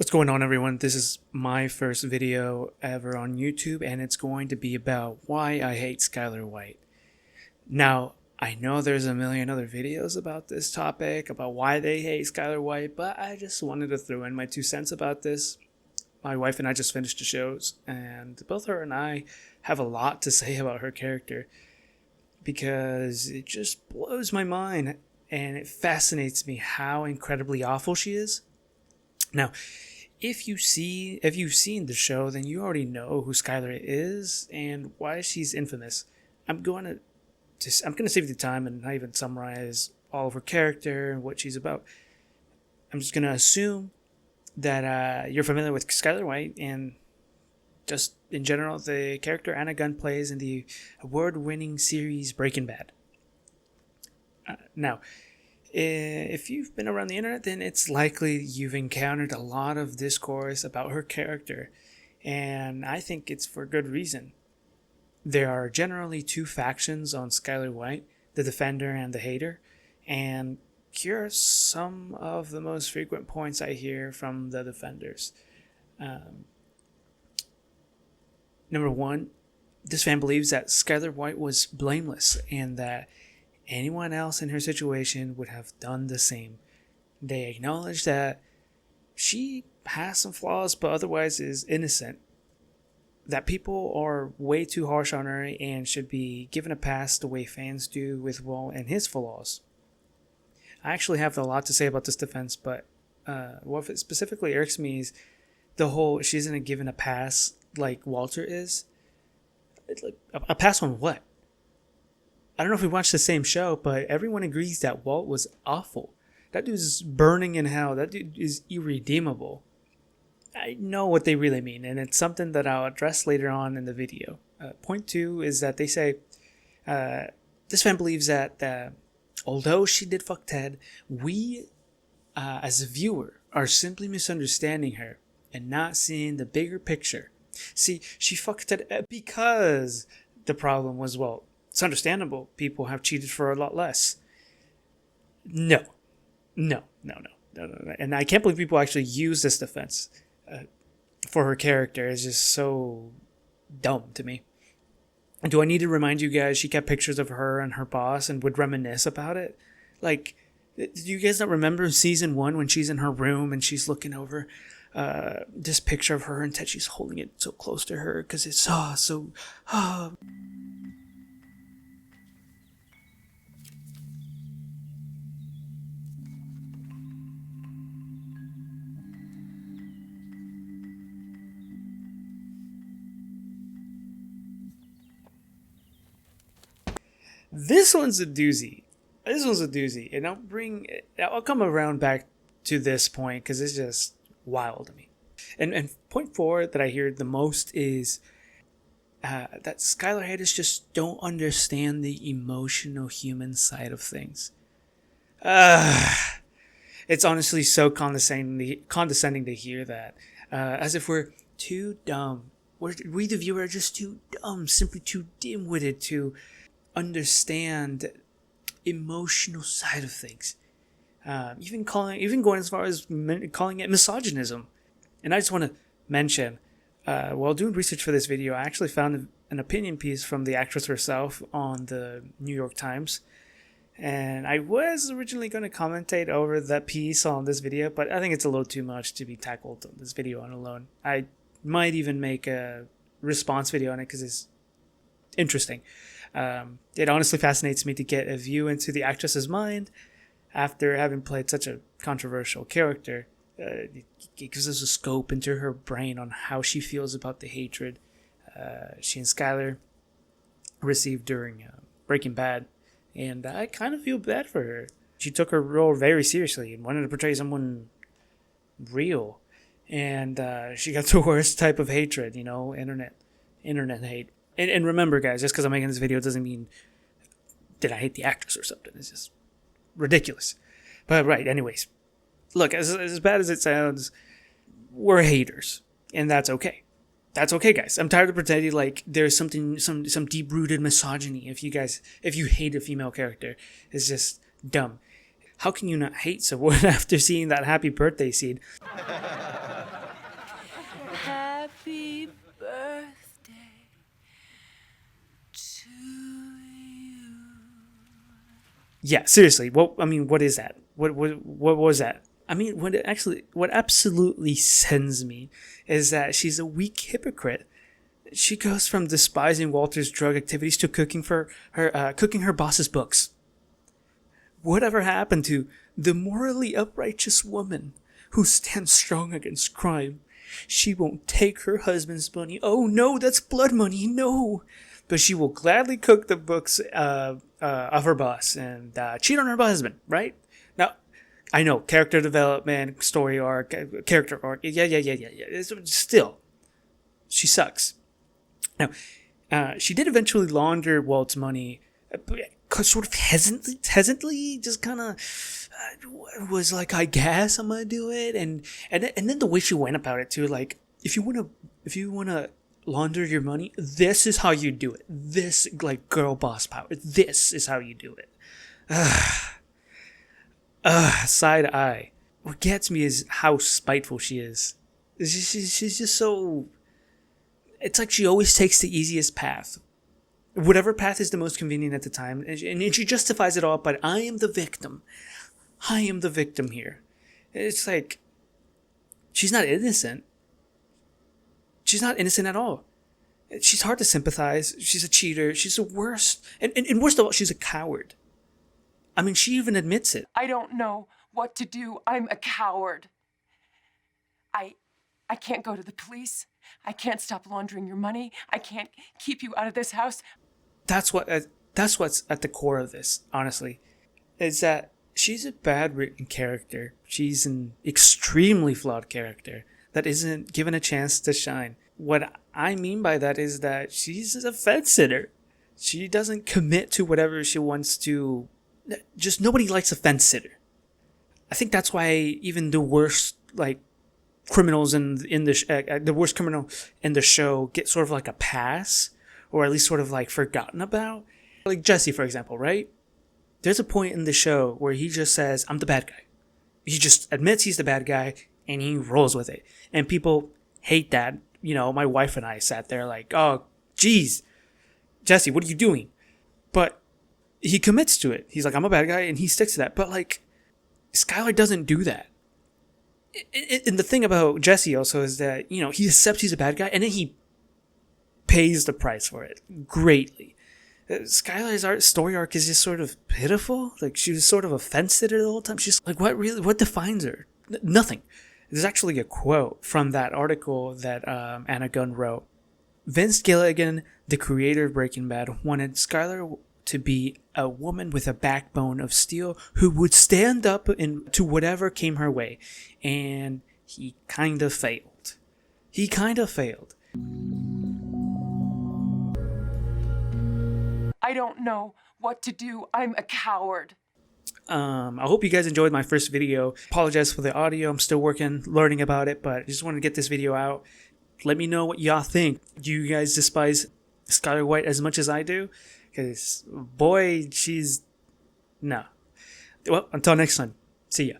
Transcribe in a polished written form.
What's going on, everyone? This is my first video ever on YouTube, and it's going to be about why I hate Skyler White. Now, I know there's a million other videos about this topic, about why they hate Skyler White, but I just wanted to throw in my 2 cents about this. My wife and I just finished the shows, and both her and I have a lot to say about her character because it just blows my mind, and it fascinates me how incredibly awful she is. Now, if you've seen the show, then you already know who Skyler is and why she's infamous. I'm going to save you the time and not even summarize all of her character and what she's about. I'm just going to assume that you're familiar with Skyler White and just in general the character Anna Gunn plays in the award-winning series Breaking Bad. Now, if you've been around the internet, then it's likely you've encountered a lot of discourse about her character, and I think it's for good reason. There are generally 2 factions on Skyler White, the defender and the hater, and here are some of the most frequent points I hear from the defenders. Number 1, this fan believes that Skyler White was blameless and that anyone else in her situation would have done the same. They acknowledge that she has some flaws but otherwise is innocent. That people are way too harsh on her and should be given a pass the way fans do with Will and his flaws. I actually have a lot to say about this defense, but what specifically irks me is the whole she isn't given a pass like Walter is. Like, a pass on what? I don't know if we watched the same show, but everyone agrees that Walt was awful. That dude's burning in hell. That dude is irredeemable. I know what they really mean, and it's something that I'll address later on in the video. Point 2 is that they say, this fan believes that although she did fuck Ted, we, as a viewer, are simply misunderstanding her and not seeing the bigger picture. See, she fucked Ted because the problem was Walt. It's understandable. People have cheated for a lot less. No. And I can't believe people actually use this defense for her character. It's just so dumb to me. And do I need to remind you guys she kept pictures of her and her boss and would reminisce about it? Like, do you guys not remember season 1 when she's in her room and she's looking over this picture of her and Ted? She's holding it so close to her because it's so... This one's a doozy. And I'll come around back to this point because it's just wild to me. And point 4 that I hear the most is that Skyler haters just don't understand the emotional human side of things. It's honestly so condescending to hear that. As if we're too dumb. We the viewer are just too dumb, simply too dim-witted to understand emotional side of things. Even going as far as calling it misogynism. And I just want to mention, while doing research for this video, I actually found an opinion piece from the actress herself on the New York Times. And I was originally going to commentate over that piece on this video, but I think it's a little too much to be tackled on this video on alone. I might even make a response video on it because it's interesting. It honestly fascinates me to get a view into the actress's mind after having played such a controversial character. It gives us a scope into her brain on how she feels about the hatred she and Skyler received during Breaking Bad. And I kind of feel bad for her. She took her role very seriously and wanted to portray someone real. And she got the worst type of hatred, internet hate. And remember, guys, just because I'm making this video doesn't mean that I hate the actress or something. It's just ridiculous. But right, anyways. Look, as bad as it sounds, we're haters. And that's okay. That's okay, guys. I'm tired of pretending like there's some deep-rooted misogyny if you hate a female character. It's just dumb. How can you not hate someone after seeing that happy birthday scene? Happy birthday to you. Yeah, seriously. What is that? What was that? I mean, what absolutely sends me is that she's a weak hypocrite. She goes from despising Walter's drug activities to cooking her boss's books. Whatever happened to the morally uprighteous woman who stands strong against crime? She won't take her husband's money. Oh no, that's blood money. No, but she will gladly cook the books of her boss and cheat on her husband. Right now, I know character development, story arc, character arc. Yeah. Still, she sucks. Now, she did eventually launder Walt's money, sort of hesitantly, just kind of was like, I guess I'm gonna do it, and then the way she went about it too, like if you wanna launder your money, this is how you do it. This, like, girl boss power. This is how you do it. Side eye. What gets me is how spiteful she is. She's just so. It's like she always takes the easiest path. Whatever path is the most convenient at the time. And she justifies it all, but I am the victim. I am the victim here. It's like, she's not innocent. She's not innocent at all. She's hard to sympathize. She's a cheater. She's the worst. And worst of all, she's a coward. I mean, she even admits it. I don't know what to do. I'm a coward. I can't go to the police. I can't stop laundering your money. I can't keep you out of this house. That's what's at the core of this, honestly, is that she's a bad written character. She's an extremely flawed character that isn't given a chance to shine. What I mean by that is that she's a fence sitter. She doesn't commit to whatever she wants to. Just nobody likes a fence sitter. I think that's why even the worst, like, criminals the worst criminal in the show get sort of like a pass, or at least sort of like forgotten about. Like Jesse, for example, right? There's a point in the show where he just says, I'm the bad guy. He just admits he's the bad guy and he rolls with it. And people hate that. You know, my wife and I sat there like, oh, geez, Jesse, what are you doing? But he commits to it. He's like, I'm a bad guy, and he sticks to that. But like, Skyler doesn't do that. And the thing about Jesse also is that, you know, he accepts he's a bad guy and then he pays the price for it greatly. Skylar's story arc is just sort of pitiful. Like, she was sort of a fence sitter the whole time. She's like, what defines her? Nothing. There's actually a quote from that article that Anna Gunn wrote. Vince Gilligan, the creator of Breaking Bad, wanted Skyler to be a woman with a backbone of steel who would stand up to whatever came her way. And he kind of failed. I don't know what to do. I'm a coward. I hope you guys enjoyed my first video. Apologize for the audio. I'm still learning about it, but I just wanted to get this video out. Let me know what y'all think. Do you guys despise Skyler White as much as I do? Because, boy, no. Well, until next time. See ya.